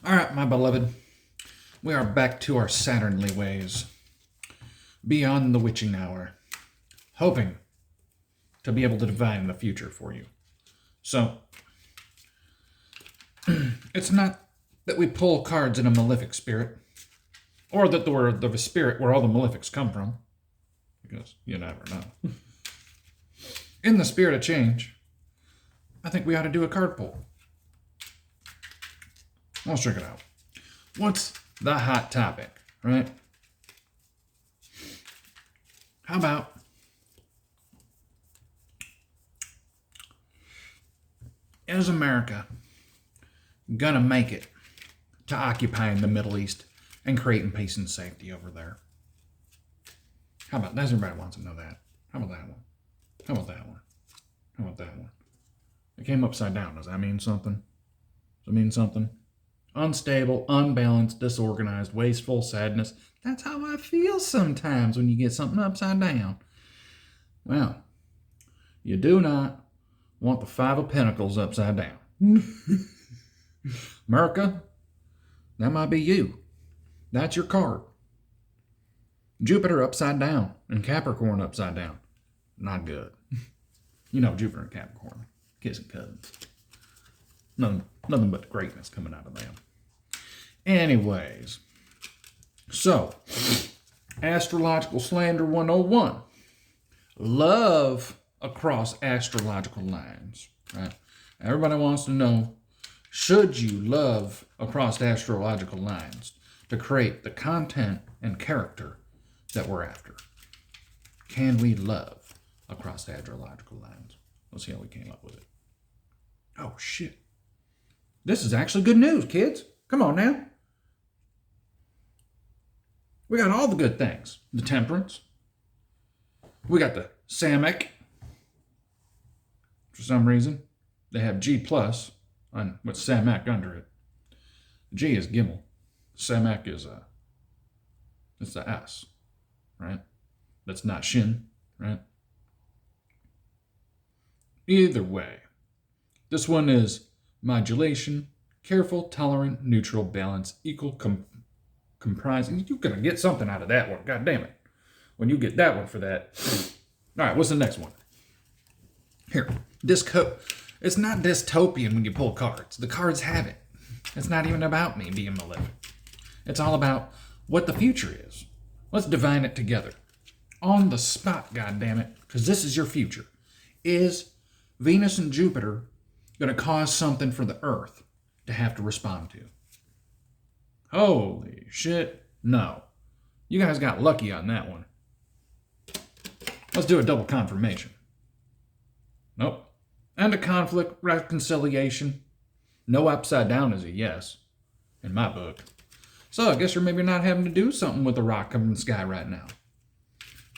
All right, my beloved, we are back to our Saturnly ways, beyond the witching hour, hoping to be able to divine the future for you. So, it's not that we pull cards in a malefic spirit, or that we're the spirit where all the malefics come from, because you never know. In the spirit of change, I think we ought to do a card pull. Let's check it out. What's the hot topic, right? How about is America gonna make it to occupying the Middle East and creating peace and safety over there? How about that? Everybody wants to know that. How about that one? How about that one? How about that one? It came upside down. Does that mean something? Does it mean something? Unstable, unbalanced, disorganized, wasteful, sadness. That's how I feel sometimes when you get something upside down. Well, you do not want the Five of Pentacles upside down. America, that might be you. That's your card. Jupiter upside down and Capricorn upside down. Not good. You know Jupiter and Capricorn, kissing cousins. Nothing but greatness coming out of them. Anyways, so, Astrological Slander 101. Love across astrological lines, right? Everybody wants to know, should you love across astrological lines to create the content and character that we're after? Can we love across astrological lines? Let's see how we came up with it. Oh, shit. This is actually good news, kids. Come on now. We got all the good things. The Temperance. We got the Samek. For some reason, they have G plus on with Samek under it. G is Gimel. Samek is it's the S, right? That's not Shin, right? Either way, this one is modulation, careful, tolerant, neutral, balance, equal, comprising. You're going to get something out of that one. God damn it. When you get that one for that. All right, what's the next one? Here. It's not dystopian when you pull cards. The cards have it. It's not even about me being malefic. It's all about what the future is. Let's divine it together. On the spot, goddammit, because this is your future. Is Venus and Jupiter going to cause something for the Earth to have to respond to? Holy shit, no. You guys got lucky on that one. Let's do a double confirmation. Nope. End of conflict, reconciliation. No upside down is a yes, in my book. So I guess you're maybe not having to do something with the rock coming in the sky right now.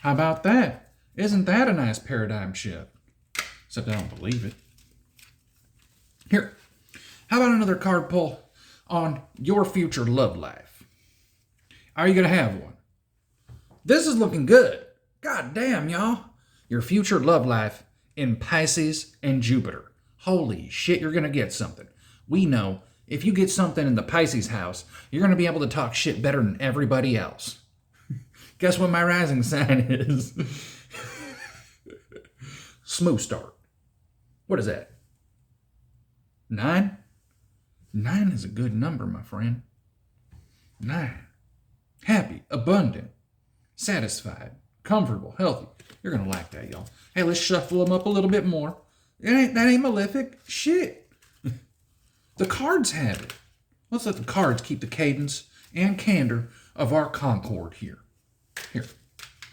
How about that? Isn't that a nice paradigm shift? Except I don't believe it. Here, how about another card pull on your future love life? Are you going to have one? This is looking good. God damn, y'all. Your future love life in Pisces and Jupiter. Holy shit, you're going to get something. We know if you get something in the Pisces house, you're going to be able to talk shit better than everybody else. Guess what my rising sign is? Smooth start. What is that? 9? 9 is a good number, my friend. 9. Happy, abundant, satisfied, comfortable, healthy. You're going to like that, y'all. Hey, let's shuffle them up a little bit more. That ain't malefic. Shit. The cards have it. Let's let the cards keep the cadence and candor of our concord here. Here.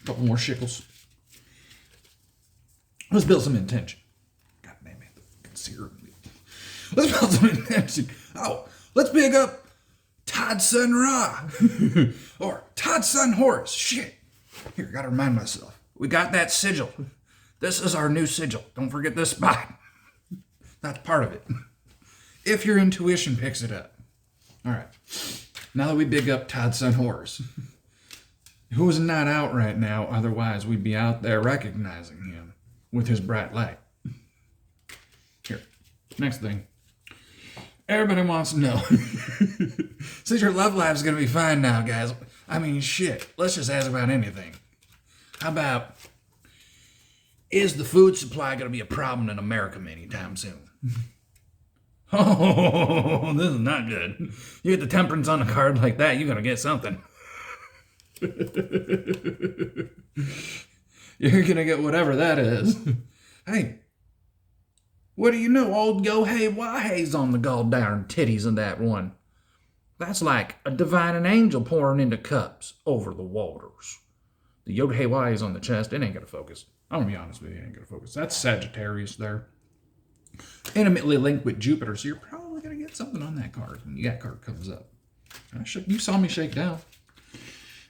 A couple more shickles. Let's build some intention. God damn it. Considerably. Let's build some intention. Oh, let's big up Todd Sun Ra. Or Todd Sun Horus. Shit. Here, gotta remind myself. We got that sigil. This is our new sigil. Don't forget this spot. That's part of it. If your intuition picks it up. All right. Now that we big up Todd Sun Horus, who's not out right now, otherwise we'd be out there recognizing him with his bright light. Here. Next thing. Everybody wants to know. Since your love life's going to be fine now, guys. I mean, shit. Let's just ask about anything. How about, is the food supply going to be a problem in America anytime soon? Oh, this is not good. You get the temperance on the card like that, you're going to get something. You're going to get whatever that is. Hey, what do you know? Old Yo-Hey Wah-Hey's on the goddamn titties of that one. That's like a divine and angel pouring into cups over the waters. The Yo-Hey Wah-Hey's on the chest. It ain't going to focus. I'm going to be honest with you, it ain't going to focus. That's Sagittarius there. Intimately linked with Jupiter, so you're probably going to get something on that card when that card comes up. You saw me shake down.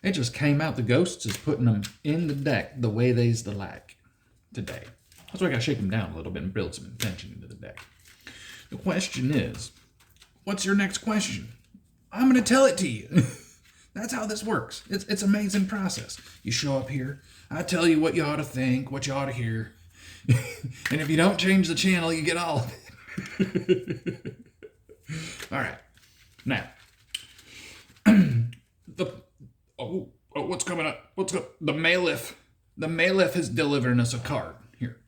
It just came out. The ghosts is putting them in the deck the way they's the like today. That's why I got to shake them down a little bit and build some intention into the deck. The question is, what's your next question? I'm going to tell it to you. That's how this works. It's an amazing process. You show up here, I tell you what you ought to think, what you ought to hear. And if you don't change the channel, you get all of it. All right. Now, what's coming up? The Malif. The Malif is delivering us a card here.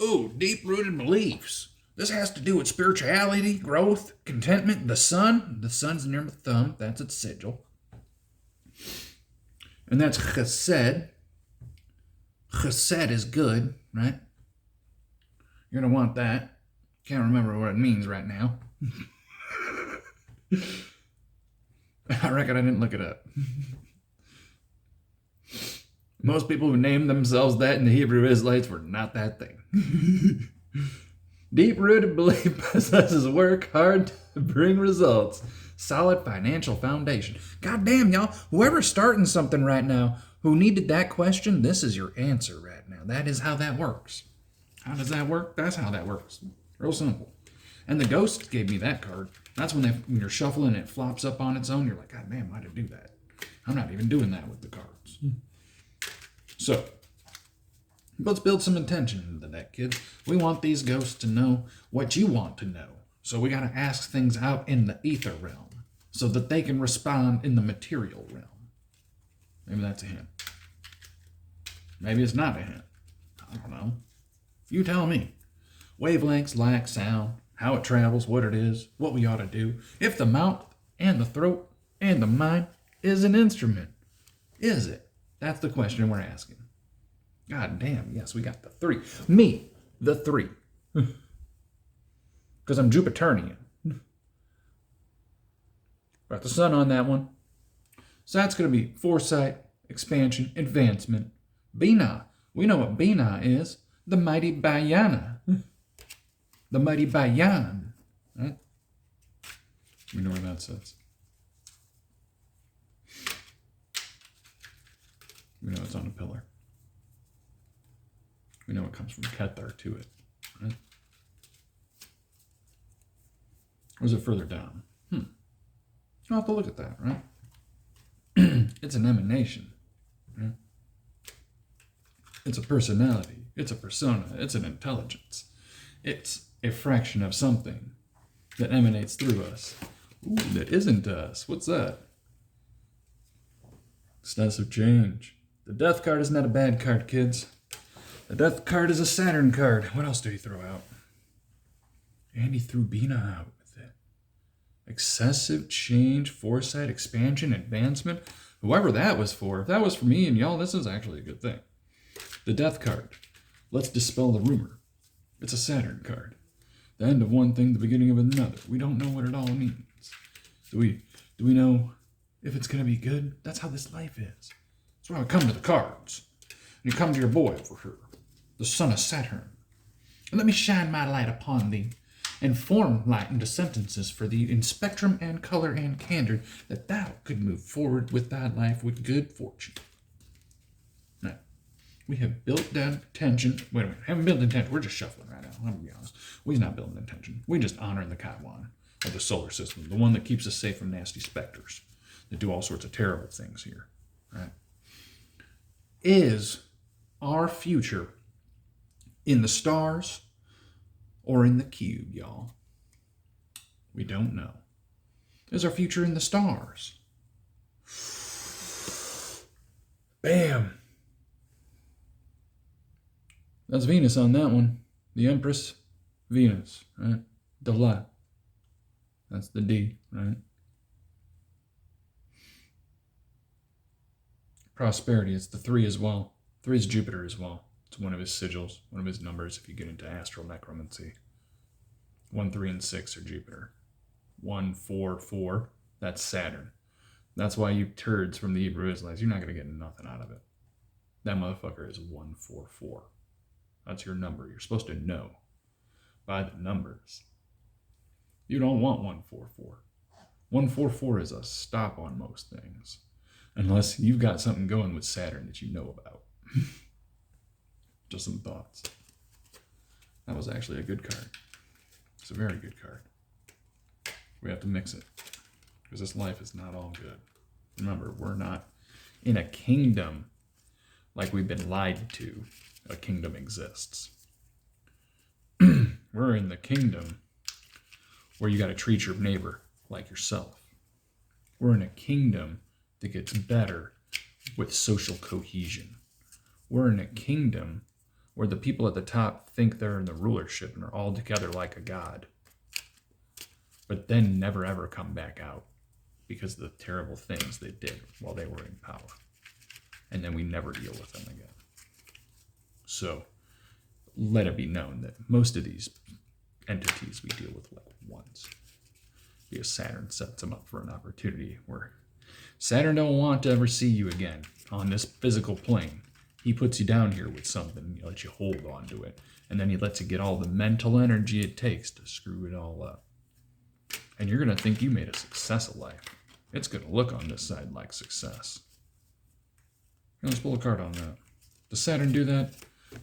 Ooh, deep-rooted beliefs. This has to do with spirituality, growth, contentment, the sun. The sun's near my thumb. That's its sigil. And that's chesed. Chesed is good, right? You're going to want that. Can't remember what it means right now. I reckon I didn't look it up. Most people who named themselves that in the Hebrew Israelites were not that thing. Deep-rooted belief possesses work hard to bring results. Solid financial foundation. God damn, y'all. Whoever's starting something right now who needed that question, this is your answer right now. That is how that works. How does that work? That's how that works. Real simple. And the ghost gave me that card. That's when you're shuffling and it flops up on its own. You're like, God damn, why did I do that? I'm not even doing that with the cards. So, let's build some intention into the deck, kids. We want these ghosts to know what you want to know. So we got to ask things out in the ether realm so that they can respond in the material realm. Maybe that's a hint. Maybe it's not a hint. I don't know. You tell me. Wavelengths, light, sound, how it travels, what it is, what we ought to do. If the mouth and the throat and the mind is an instrument, is it? That's the question we're asking. God damn, yes, we got the 3. Me, the 3. Because I'm Jupiterian. Got the sun on that one. So that's going to be foresight, expansion, advancement. Binah. We know what Binah is. The mighty Bayana. The mighty Bayan. Right? We know where that sits. We know it's on a pillar. We know it comes from Keter to it. Right? Or is it further down? I'll have to look at that, right? It's an emanation. Right? It's a personality. It's a persona. It's an intelligence. It's a fraction of something that emanates through us. Ooh, that isn't us. What's that? Excessive change. The death card is not a bad card, kids. The death card is a Saturn card. What else did he throw out? And he threw Binah out with it. Excessive change, foresight, expansion, advancement. Whoever that was for, if that was for me and y'all, this is actually a good thing. The death card. Let's dispel the rumor. It's a Saturn card. The end of one thing, the beginning of another. We don't know what it all means. Do we know if it's going to be good? That's how this life is. That's why we come to the cards. And you come to your boy over here, the son of Saturn. And let me shine my light upon thee, and form light into sentences for thee in spectrum and color and candor, that thou could move forward with thy life with good fortune. Now, we have built down tension. Wait a minute, haven't built intention. We're just shuffling right now. I'm going to be honest. We're not building intention. We're just honoring the Kaiwan of the solar system, the one that keeps us safe from nasty specters that do all sorts of terrible things here. Right? Is our future in the stars or in the cube, y'all? We don't know. Is our future in the stars? Bam! That's Venus on that one. The Empress, Venus, right? The La. That's the D, right? Prosperity, it's the 3 as well. 3 is Jupiter as well. It's one of his sigils, one of his numbers if you get into astral necromancy. 1, 3, and 6 are Jupiter. 1, 4, 4, that's Saturn. That's why you turds from the Hebrew Israelites, you're not going to get nothing out of it. That motherfucker is 1, 4, 4. That's your number. You're supposed to know by the numbers. You don't want 1, 4, 4. 1, 4, 4 is a stop on most things. Unless you've got something going with Saturn that you know about. Just some thoughts. That was actually a good card. It's a very good card. We have to mix it. Because this life is not all good. Remember, we're not in a kingdom like we've been lied to. A kingdom exists. We're in the kingdom where you got to treat your neighbor like yourself. We're in a kingdom that gets better with social cohesion. We're in a kingdom where the people at the top think they're in the rulership and are all together like a god, but then never ever come back out because of the terrible things they did while they were in power. And then we never deal with them again. So let it be known that most of these entities we deal with like once, because Saturn sets them up for an opportunity where Saturn don't want to ever see you again on this physical plane. He puts you down here with something, he lets you hold on to it, and then he lets you get all the mental energy it takes to screw it all up. And you're going to think you made a success of life. It's going to look on this side like success. Now let's pull a card on that. Does Saturn do that?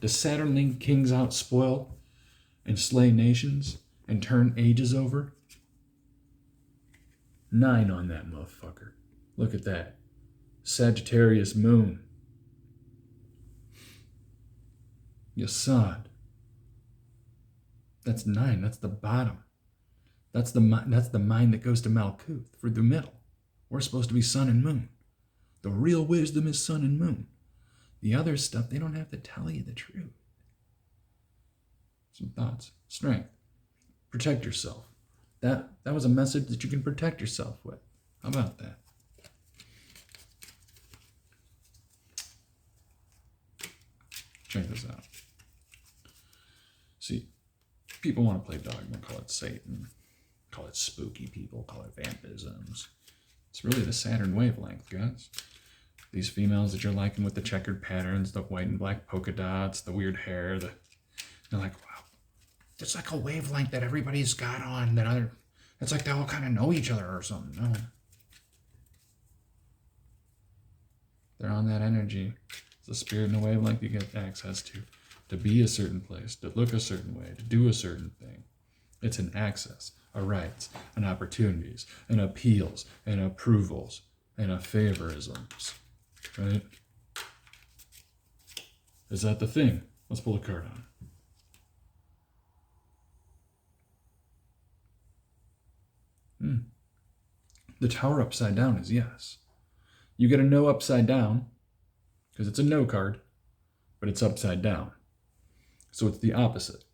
Does Saturn link kings out, spoil, and slay nations, and turn ages over? 9 on that motherfucker. Look at that. Sagittarius moon. Yasad. That's 9. That's the bottom. That's the mind that goes to Malkuth through the middle. We're supposed to be sun and moon. The real wisdom is sun and moon. The other stuff, they don't have to tell you the truth. Some thoughts. Strength. Protect yourself. That was a message that you can protect yourself with. How about that? Check this out. See, people want to play dogma, call it Satan, call it spooky people, call it vampisms. It's really the Saturn wavelength, guys. These females that you're liking with the checkered patterns, the white and black polka dots, the weird hair, they're like, wow, it's like a wavelength that everybody's got on it's like they all kind of know each other or something. No. They're on that energy. It's a spirit and a wavelength you get access to be a certain place, to look a certain way, to do a certain thing. It's an access, a rights, an opportunities, an appeals, and approvals, and a favorisms. Right? Is that the thing? Let's pull a card on it. The Tower upside down is yes. You get a no upside down, because it's a no card, but it's upside down. So it's the opposite.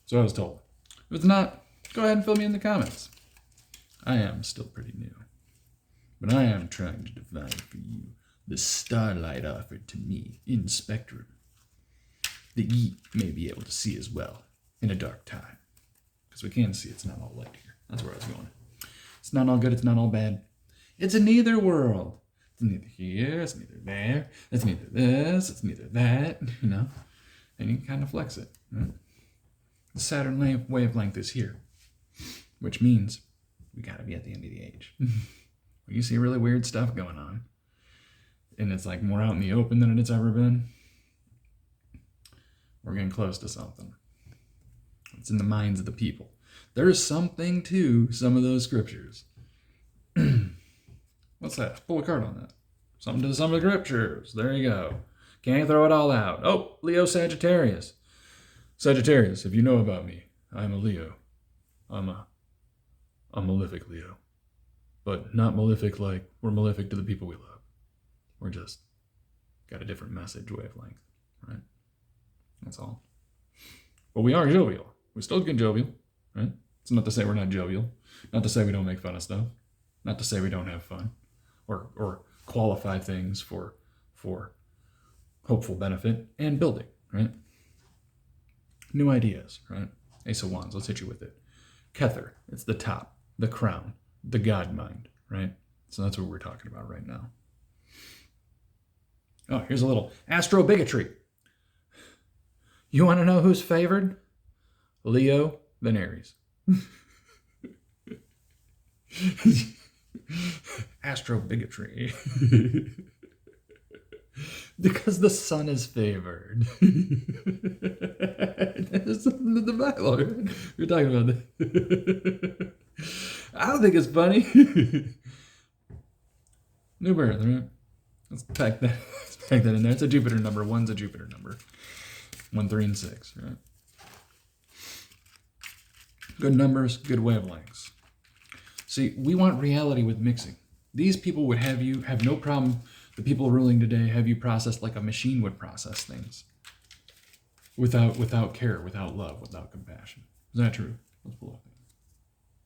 So I was told. If it's not, go ahead and fill me in the comments. I am still pretty new, but I am trying to divine for you the starlight offered to me in spectrum, that ye may be able to see as well in a dark time. Because we can see it's not all light here. That's where I was going. It's not all good, it's not all bad. It's a neither world. It's neither here, it's neither there, it's neither this, it's neither that, you know? And you can kind of flex it, right? The Saturn wavelength is here, which means we gotta be at the end of the age. When you see really weird stuff going on, and it's like more out in the open than it's ever been, we're getting close to something. It's in the minds of the people. There's something to some of those scriptures. What's that? Pull a card on that. Something to some of the scriptures. There you go. Can't throw it all out. Oh, Leo Sagittarius. Sagittarius, if you know about me, I'm a Leo. I'm a malefic Leo. But not malefic like we're malefic to the people we love. We're just got a different message wavelength, right? That's all. But we are jovial. We still get jovial, right? It's not to say we're not jovial. Not to say we don't make fun of stuff. Not to say we don't have fun. Or qualify things for hopeful benefit and building, right? New ideas, right? Ace of Wands, let's hit you with it. Kether, it's the top, the crown, the God mind, right? So that's what we're talking about right now. Oh, here's a little astro bigotry. You want to know who's favored? Leo, then Aries. Astro bigotry. Because the sun is favored. That's the Bible. You're talking about that. I don't think it's funny. New birth, right? Let's pack that in there. It's a Jupiter number. 1's a Jupiter number. 1, 3, and 6, right? Good numbers, good wavelengths. See, we want reality with mixing. These people would have you have no problem. The people ruling today have you processed like a machine would process things. Without care, without love, without compassion. Is that true? Let's pull up.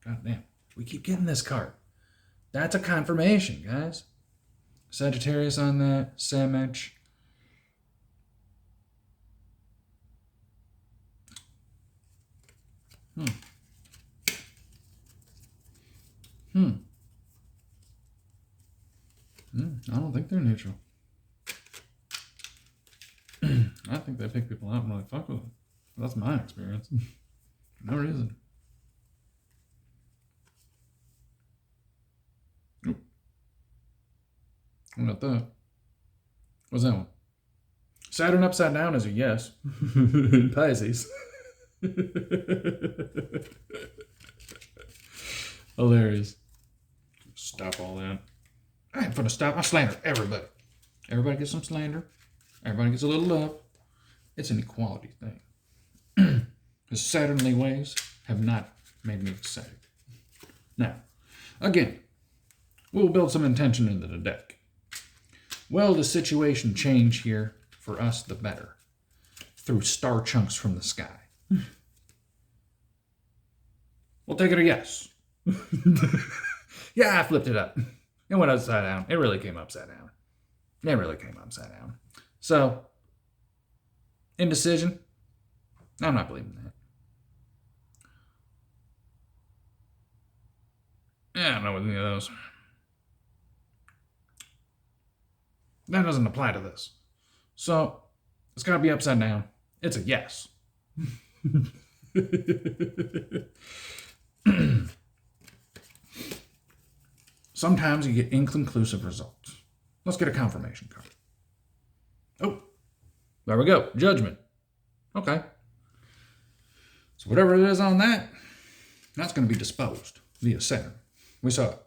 God damn. We keep getting this card. That's a confirmation, guys. Sagittarius on that. Samech. I don't think they're neutral. I think they pick people out and really fuck with them. That's my experience. No reason. Nope. What about that? What's that one? Saturn upside down is a yes. Pisces. Hilarious. Stop all that. I ain't finna stop. I slander everybody. Everybody gets some slander. Everybody gets a little love. It's an equality thing. The Saturnly ways have not made me excited. Now, again, we'll build some intention into the deck. Will the situation change here for us the better through star chunks from the sky? We'll take it a yes. Yeah, I flipped it up. It went upside down. It really came upside down. It really came upside down. So, indecision? I'm not believing that. Yeah, I don't know with any of those. That doesn't apply to this. So, it's got to be upside down. It's a yes. Sometimes you get inconclusive results. Let's get a confirmation card. Oh, there we go. Judgment. Okay. So whatever it is on that, that's going to be disposed via Saturn. We saw it.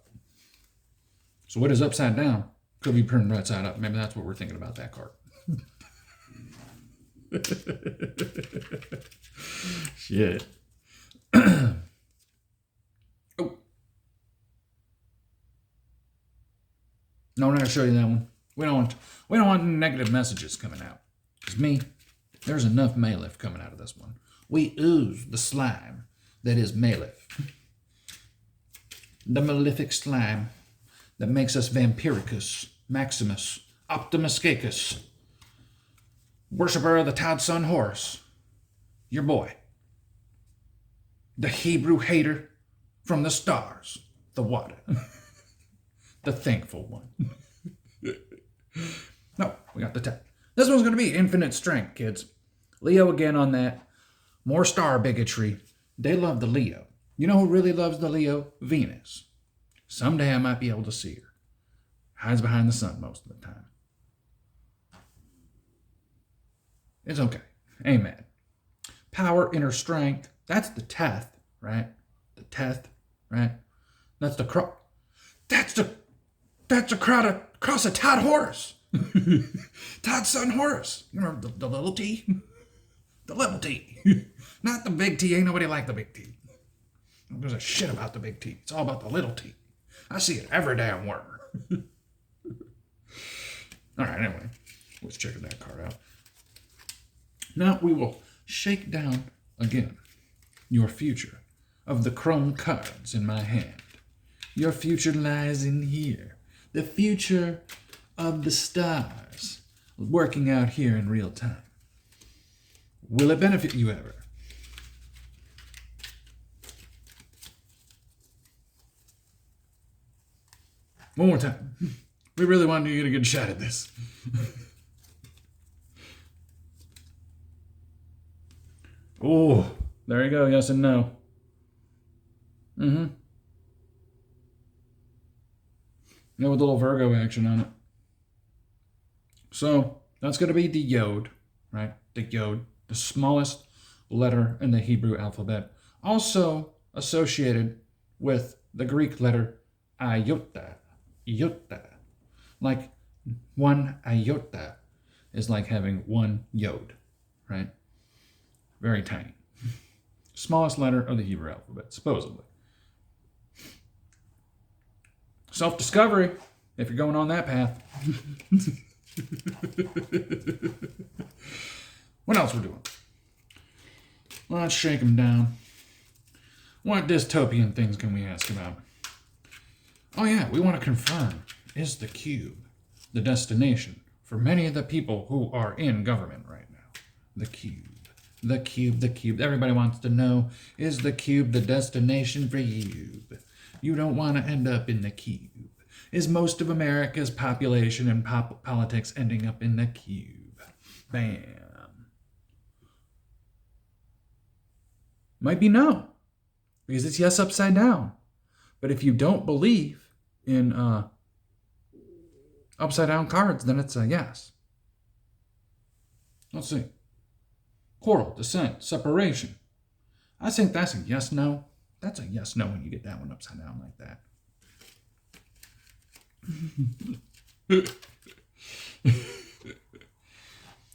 So what is upside down could be turned right side up. Maybe that's what we're thinking about that card. Shit. Oh. No, we're not gonna show you that one. We don't want negative messages coming out. Because there's enough Malif coming out of this one. We ooze the slime that is Malif. The malefic slime that makes us Vampiricus, Maximus, Optimus Cacus, worshipper of the Todd Son Horus, your boy, the Hebrew hater from the stars, the water, the thankful one. No, we got the 10. This one's going to be infinite strength, kids. Leo again on that. More star bigotry. They love the Leo. You know who really loves the Leo? Venus. Someday I might be able to see her. Hides behind the sun most of the time. It's okay. Amen. Power, inner strength. That's the Teth, right? The Teth, right? That's the cross. That's the cross of Todd Horus. Todd Son Horus. You remember the little T? The little t. Not the big T. Ain't nobody like the big T. Don't give a shit about the big T. It's all about the little t. I see it every damn where. All right, anyway. Let's check that card out. Now we will shake down again your future of the chrome cards in my hand. Your future lies in here. The future of the stars working out here in real time. Will it benefit you ever? One more time. We really wanted to get a good shot at this. Oh, there you go. Yes and no. Yeah, with a little Virgo action on it. So that's going to be the Yod, right? The Yod, the smallest letter in the Hebrew alphabet. Also associated with the Greek letter iota. Iota. Like one iota is like having one Yod, right? Very tiny. Smallest letter of the Hebrew alphabet, supposedly. Self-discovery, if you're going on that path. What else we're doing? Let's shake them down. What dystopian things can we ask about? Oh yeah, we want to confirm, is the cube the destination for many of the people who are in government right now? The cube. The cube, the cube. Everybody wants to know, is the cube the destination for you? You don't want to end up in the cube. Is most of America's population and politics ending up in the cube? Bam. Might be no, because it's yes upside down. But if you don't believe in upside down cards, then it's a yes. Let's see. Quarrel, dissent, separation. I think that's a yes-no. That's a yes-no when you get that one upside down like that.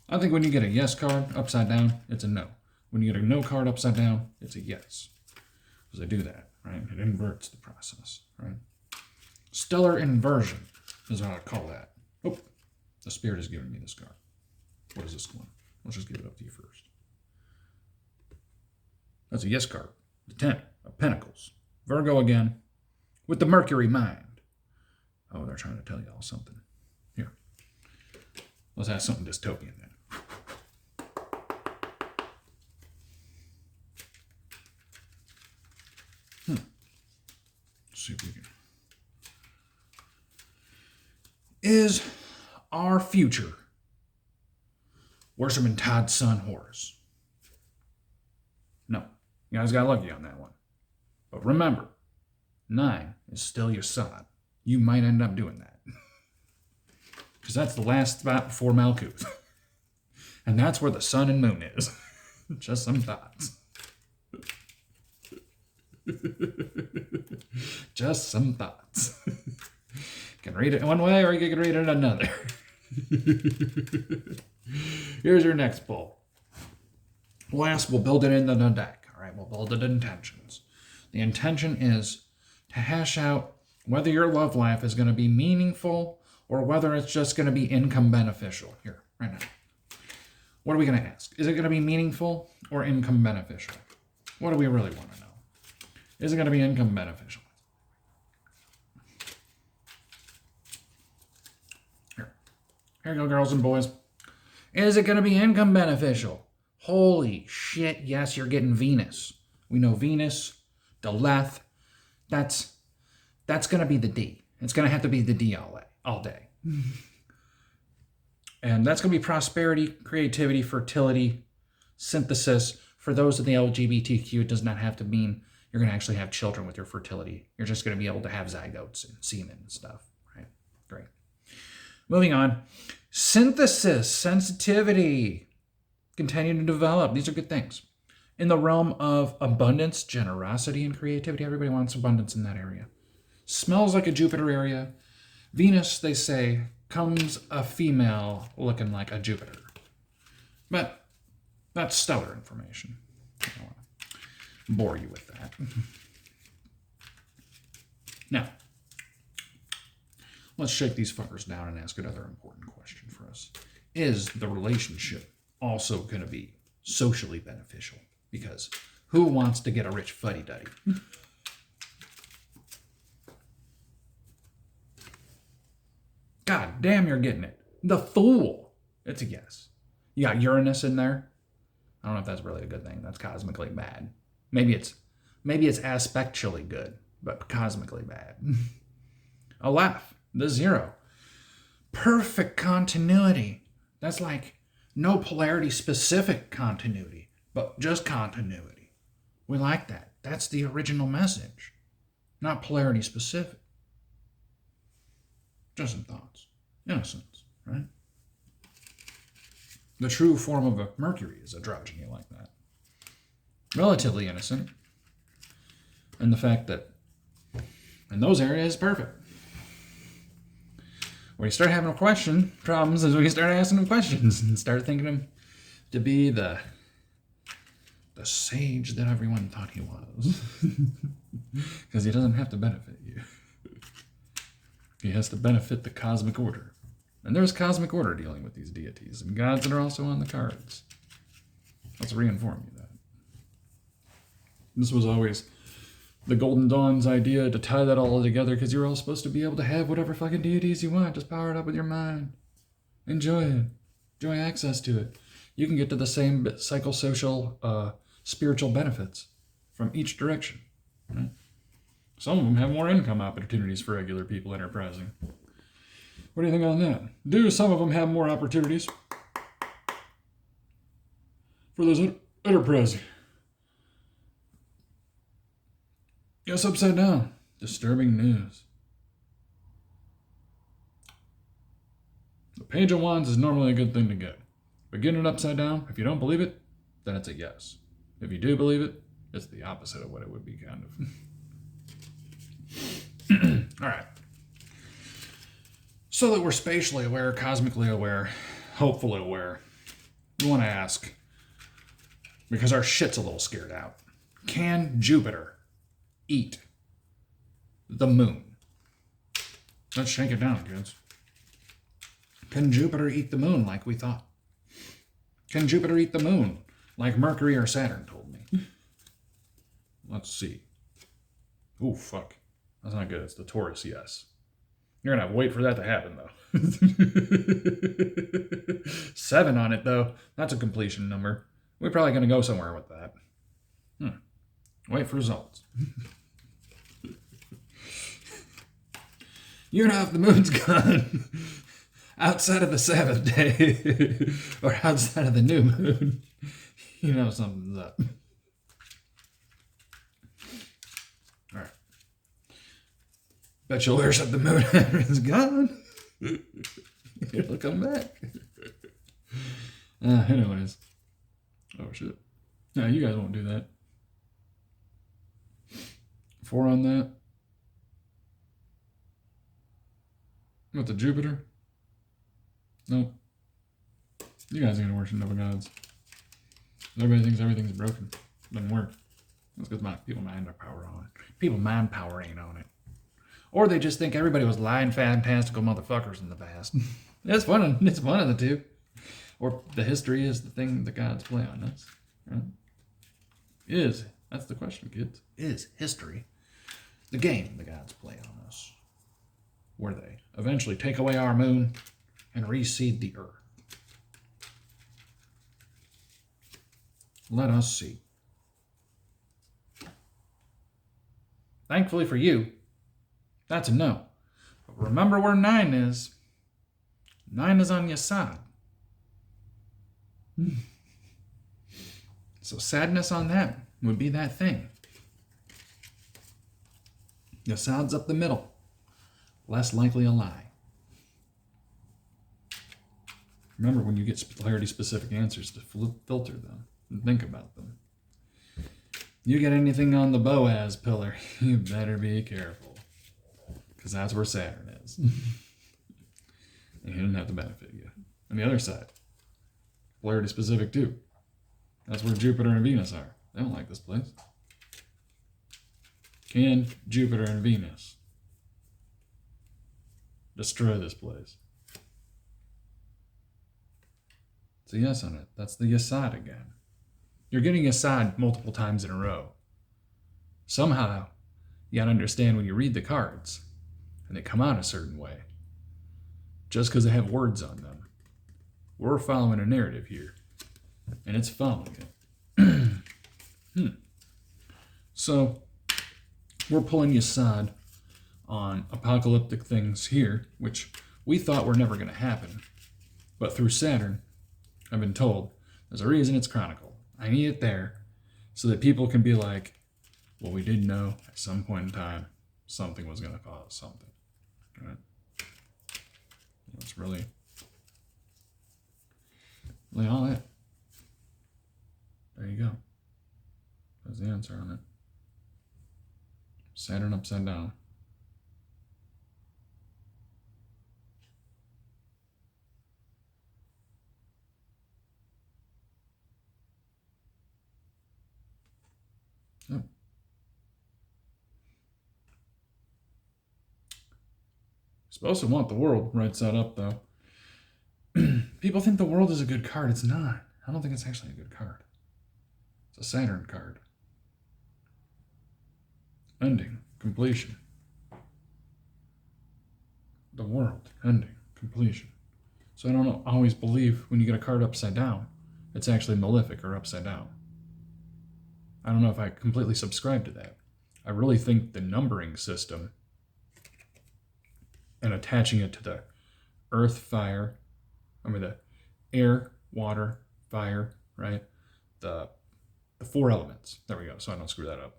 I think when you get a yes card upside down, it's a no. When you get a no card upside down, it's a yes. Because I do that, right? It inverts the process, right? Stellar inversion is what I call that. Oh, the spirit is giving me this card. What is this one? Let's just give it up to you first. That's a yes card. The 10 of Pentacles. Virgo again. With the Mercury mind. Oh, they're trying to tell you all something. Here. Let's have something dystopian then. Let's see if we can. Is our future worshiping Todd's son Horus? No. You guys got lucky on that one. But remember, 9 is still your sod. You might end up doing that. Because that's the last spot before Malkuth. And that's where the sun and moon is. Just some thoughts. Just some thoughts. You can read it one way or you can read it another. Here's your next pull. Last, we'll build it into the deck. All right, we'll build it intentions. The intention is to hash out whether your love life is going to be meaningful or whether it's just going to be income beneficial. Here, right now. What are we going to ask? Is it going to be meaningful or income beneficial? What do we really want to know? Is it going to be income beneficial? Here you go, girls and boys. Is it going to be income beneficial? Holy shit, yes, you're getting Venus. We know Venus, Deleth, that's going to be the D. It's going to have to be the D all day. And that's going to be prosperity, creativity, fertility, synthesis. For those of the LGBTQ, it does not have to mean you're going to actually have children with your fertility. You're just going to be able to have zygotes and semen and stuff. Right? Great. Moving on. Synthesis, sensitivity, continue to develop. These are good things. In the realm of abundance, generosity, and creativity, everybody wants abundance in that area. Smells like a Jupiter area. Venus, they say, comes a female looking like a Jupiter. But That's stellar information. I don't want to bore you with that. Now, let's shake these fuckers down and ask another important question for us. Is the relationship also going to be socially beneficial? Because who wants to get a rich fuddy-duddy? God damn, you're getting it. The fool. It's a yes. You got Uranus in there. I don't know if that's really a good thing. That's cosmically bad. Maybe it's aspectually good, but cosmically bad. Aleph, the 0. Perfect continuity. That's like no polarity specific continuity, but just continuity. We like that. That's the original message. Not polarity specific. Just some thoughts. Innocence, right? The true form of a Mercury is androgyny like that. Relatively innocent. And the fact that in those areas, perfect. When you start having problems is when you start asking them questions and start thinking him to be the sage that everyone thought he was. Because he doesn't have to benefit you. He has to benefit the cosmic order. And there's cosmic order dealing with these deities and gods that are also on the cards. Let's reinform you that. This was always the Golden Dawn's idea to tie that all together because you're all supposed to be able to have whatever fucking deities you want. Just power it up with your mind. Enjoy it. Enjoy access to it. You can get to the same psychosocial, spiritual benefits from each direction. Right? Some of them have more income opportunities for regular people enterprising. What do you think on that? Do some of them have more opportunities for those enterprising? Yes, upside down. Disturbing news. The Page of Wands is normally a good thing to get. But getting it upside down, if you don't believe it, then it's a yes. If you do believe it, it's the opposite of what it would be, kind of. All right. So that we're spatially aware, cosmically aware, hopefully aware, we want to ask, because our shit's a little scared out, can Jupiter eat the moon? Let's shake it down, kids. Can Jupiter eat the moon like we thought? Can Jupiter eat the moon like Mercury or Saturn told me? Let's see. Ooh, fuck. That's not good. It's the Taurus, yes. You're going to have to wait for that to happen, though. 7 on it, though. That's a completion number. We're probably going to go somewhere with that. Wait for results. You know if the moon's gone outside of the Sabbath day or outside of the new moon, you know something's up. All right. Bet you'll worship the moon after it's gone. It'll come back. Anyways. Oh, shit. No, you guys won't do that. 4 on that. What, the Jupiter? Nope. You guys are going to worship double gods. Everybody thinks everything's broken. Doesn't work. That's because people mind their power on it. People mind power ain't on it. Or they just think everybody was lying, fantastical motherfuckers in the past. It's one of the two. Or the history is the thing the gods play on us. Right? That's the question, kids. Is history the game the gods play on us? Where they eventually take away our moon and reseed the earth? Let us see. Thankfully for you, that's a no. But remember where 9 is. 9 is on your side. So sadness on that would be that thing. Your side's up the middle. Less likely a lie. Remember when you get polarity-specific answers to filter them and think about them. You get anything on the Boaz pillar, you better be careful. Because that's where Saturn is. And he didn't have to benefit you. On the other side, polarity-specific too. That's where Jupiter and Venus are. They don't like this place. Can Jupiter and Venus destroy this place? It's a yes on it. That's the yes side again. You're getting yes side multiple times in a row. Somehow, you gotta understand when you read the cards, and they come out a certain way, just because they have words on them. We're following a narrative here, and it's following it. So, we're pulling you aside on apocalyptic things here, which we thought were never going to happen. But through Saturn, I've been told there's a reason it's chronicled. I need it there so that people can be like, well, we did know at some point in time something was going to cause something. Right? That's really all it. There you go. That's the answer on it. Saturn upside down. Oh. Supposed to want the world right side up, though. People think the world is a good card. It's not. I don't think it's actually a good card. It's a Saturn card. Ending. Completion. The world. Ending. Completion. So I don't always believe when you get a card upside down, it's actually malefic or upside down. I don't know if I completely subscribe to that. I really think the numbering system and attaching it to the earth, the air, water, fire, right? The four elements. There we go, so I don't screw that up.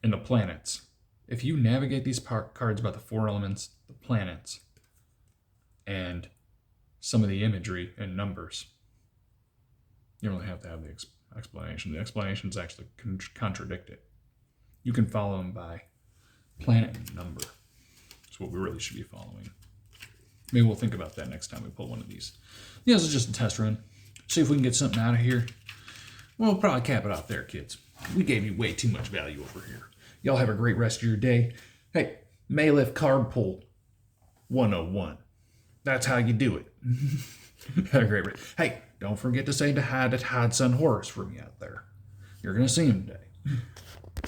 And the planets. If you navigate these cards about the four elements, the planets, and some of the imagery and numbers, you don't really have to have the explanation. The explanations actually contradict it. You can follow them by planet and number. That's what we really should be following. Maybe we'll think about that next time we pull one of these. Yeah, this is just a test run. See if we can get something out of here. We'll probably cap it off there, kids. We gave you way too much value over here. Y'all have a great rest of your day. Hey, Malif card pull 101. That's how you do it. Have a great day. Hey, don't forget to say hi to Todd Son Horace for me out there. You're going to see him today.